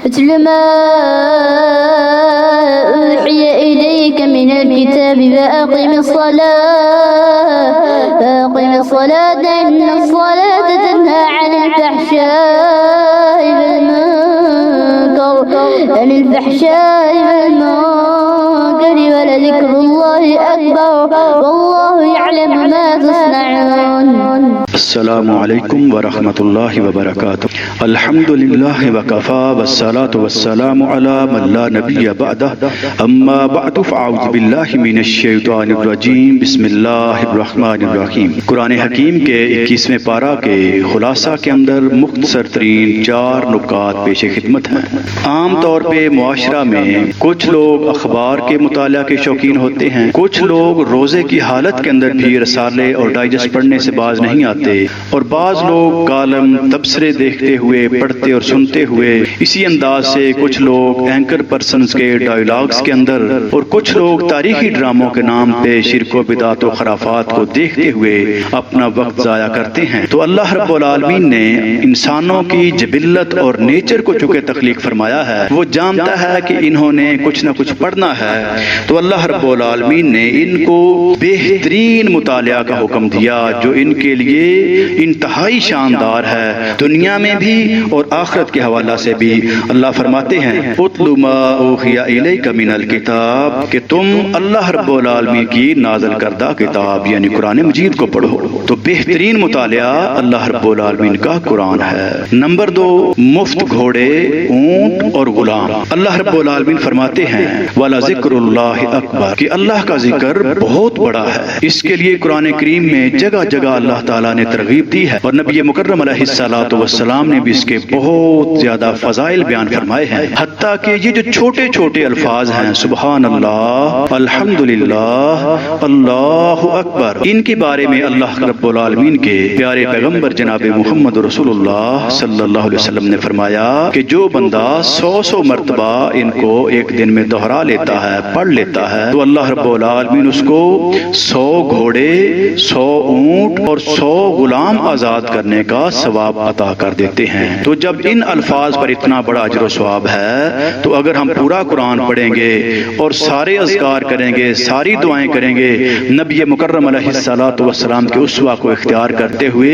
اتل ما أوحي إليك من الكتاب فأقم الصلاة إن الصلاة تنهى عن الفحشاء والمنكر ولذكر الله أكبر والله يعلم ما تصنعون. السلام علیکم ورحمۃ اللہ وبرکاتہ. الحمد للہ وکفا والصلاة والسلام علی من لا نبی بعدہ اما بعد فاعوذ باللہ من الشیطان الرجیم بسم اللہ الرحمن الرحیم. قرآن حکیم کے 21ویں پارہ کے خلاصہ کے اندر مختصر ترین 4 نکات پیش خدمت ہیں. عام طور پہ معاشرہ میں کچھ لوگ اخبار کے مطالعہ کے شوقین ہوتے ہیں، کچھ لوگ روزے کی حالت کے اندر بھی رسالے اور ڈائجسٹ پڑھنے سے باز نہیں آتے، اور بعض لوگ کالم تبصرے دیکھتے ہوئے پڑھتے اور سنتے ہوئے اسی انداز سے کچھ لوگ اینکر پرسنز کے ڈائیلاگز کے اندر، اور کچھ لوگ تاریخی ڈراموں کے نام پہ شرک و بدعت و خرافات کو دیکھتے ہوئے اپنا وقت ضائع کرتے ہیں. تو اللہ رب العالمین نے انسانوں کی جبلت اور نیچر کو چونکہ تخلیق فرمایا ہے، وہ جانتا ہے کہ انہوں نے کچھ نہ کچھ پڑھنا ہے، تو اللہ رب العالمین نے ان کو بہترین مطالعہ کا حکم دیا جو ان کے لیے انتہائی شاندار ہے، دنیا میں بھی اور آخرت کے حوالہ سے بھی. اللہ فرماتے ہیں اتل ما اوحی الیک من الکتاب، کہ تم اللہ رب العالمین کی نازل کردہ کتاب یعنی قرآن مجید کو پڑھو. تو بہترین مطالعہ اللہ رب العالمین کا قرآن ہے. نمبر 2، مفت گھوڑے، اونٹ اور غلام. اللہ رب العالمین فرماتے ہیں وَلَذِكْرُ اللَّهِ أَكْبَرُ، کہ اللہ کا ذکر بہت بڑا ہے. اس کے لیے قرآن کریم میں جگہ جگہ اللہ تعالیٰ نے ترغیب دی ہے، اور نبی مکرم علیہ السلام نے بھی اس کے بہت زیادہ فضائل بیان فرمائے ہیں. حتیٰ کہ یہ جو چھوٹے چھوٹے الفاظ ہیں سبحان اللہ، الحمدللہ، اللہ اکبر، ان کے بارے میں اللہ رب العالمین کے پیارے پیغمبر جناب محمد رسول اللہ صلی اللہ علیہ وسلم نے فرمایا کہ جو بندہ 100 مرتبہ ان کو ایک دن میں دہرا لیتا ہے، پڑھ لیتا ہے، تو اللہ رب العالمین اس کو 100 گھوڑے، 100 اونٹ اور 100 غلام آزاد کرنے کا ثواب عطا کر دیتے ہیں. تو جب ان الفاظ پر اتنا بڑا اجر و ثواب ہے، تو اگر ہم پورا قرآن پڑھیں گے اور سارے اذکار کریں گے، ساری دعائیں کریں گے، نبی مکرم علیہ السلام کے اسوہ کو اختیار کرتے ہوئے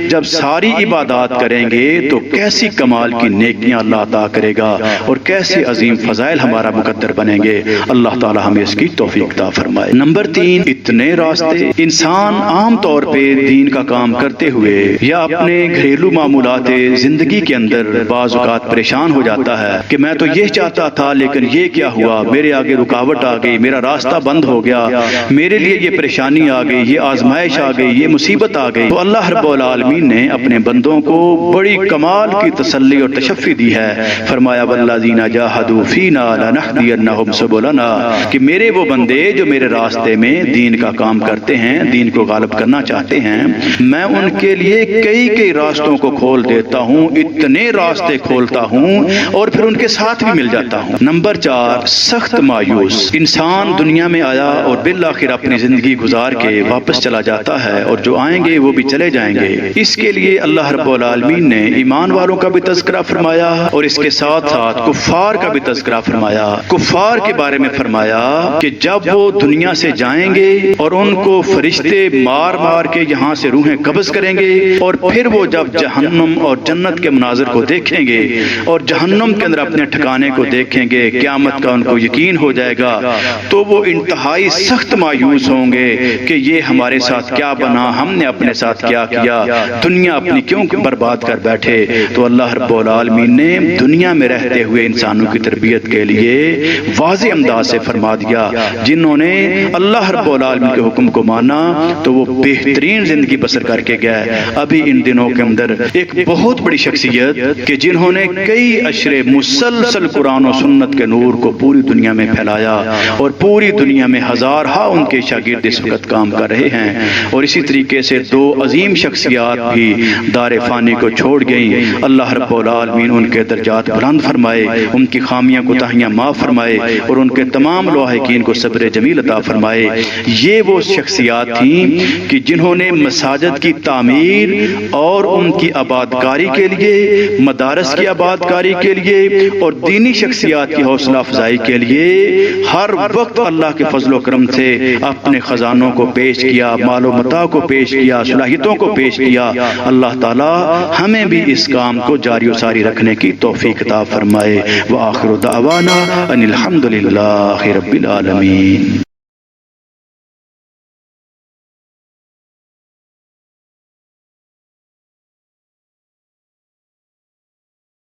جب ساری عبادات کریں گے، تو کیسی کمال کی نیکیاں اللہ عطا کرے گا اور کیسے عظیم فضائل ہمارا مقدر بنیں گے. اللہ تعالی ہمیں اس کی توفیق عطا فرمائے. نمبر 3، اتنے راستے. انسان عام طور پہ دین کا کام کرتے ہوئے یا اپنے گھریلو معمولات زندگی کے اندر بعض اوقات پریشان ہو جاتا ہے کہ میں تو یہ چاہتا تھا لیکن یہ کیا ہوا، میرے آگے رکاوٹ آ گئی، میرا راستہ بند ہو گیا، میرے لیے یہ پریشانی آ گئی، یہ آزمائش آ گئی، یہ مصیبت آ گئی. تو اللہ رب العالمین نے اپنے بندوں کو بڑی کمال کی تسلی اور تشفی دی ہے. فرمایا والذین جاہدوا فینا لنہدینہم سبلنا، کہ میرے وہ بندے جو میرے راستے میں دین کا کام کرتے ہیں، دین کو غالب کرنا چاہتے ہیں، میں ان کے لیے کئی راستوں کو کھول دیتا ہوں، اتنے راستے کھولتا ہوں اور پھر ان کے ساتھ بھی مل جاتا ہوں. نمبر 4، سخت مایوس. انسان دنیا میں آیا اور بالآخر اپنی زندگی گزار کے واپس چلا جاتا ہے، اور جو آئیں گے وہ بھی چلے جائیں گے. اس کے لیے اللہ رب العالمین نے ایمان والوں کا بھی تذکرہ فرمایا اور اس کے ساتھ ساتھ کفار کا بھی تذکرہ فرمایا. کفار کے بارے میں فرمایا کہ جب وہ دنیا سے جائیں گے اور ان کو فرشتے مار مار کے یہاں سے روحیں قبض کریں گے، اور پھر وہ جب جہنم اور جنت کے مناظر کو دیکھیں گے اور جہنم کے اندر اپنے ٹھکانے کو دیکھیں گے، قیامت کا ان کو یقین ہو جائے گا، تو وہ انتہائی سخت مایوس ہوں گے کہ یہ ہمارے ساتھ کیا بنا، ہم نے اپنے ساتھ کیا کیا، دنیا اپنی کیوں برباد کر بیٹھے. تو اللہ رب العالمین نے دنیا میں رہتے ہوئے انسانوں کی تربیت کے لیے واضح انداز سے فرما دیا، جنہوں نے اللہ رب العالمین کے حکم کو مانا تو وہ بہترین زندگی بسر کر کے گئے. ابھی ان دنوں کے اندر ایک بہت بڑی شخصیت کہ جنہوں نے کئی اشرے مسلسل قرآن و سنت کے نور کو پوری دنیا میں پھیلایا، اور پوری دنیا میں ہزارہا ان کے شاگرد اس وقت کام کر رہے ہیں. اور اسی طریقے سے 2 عظیم شخصیات بھی دار فانی کو چھوڑ گئیں. اللہ رب العالمین ان کے درجات بلند فرمائے، ان کی خامیاں کوتاہیاں معاف فرمائے، اور ان کے تمام لاحقین کو صبر جمیل عطا فرمائے. یہ وہ شخصیات تھیں کہ جنہوں نے مساجد مساجد کی تعمیر اور ان کی آبادکاری کے لیے، مدارس کی آبادکاری کے لیے اور دینی شخصیات کی حوصلہ افزائی کے لیے ہر وقت اللہ کے فضل و کرم سے اپنے خزانوں کو پیش کیا، مال و متاع کو پیش کیا، صلاحیتوں کو پیش کیا۔ اللہ تعالی ہمیں بھی اس کام کو جاری و ساری رکھنے کی توفیق عطا فرمائے۔ وآخر دعوانا ان الحمد للہ رب العالمین۔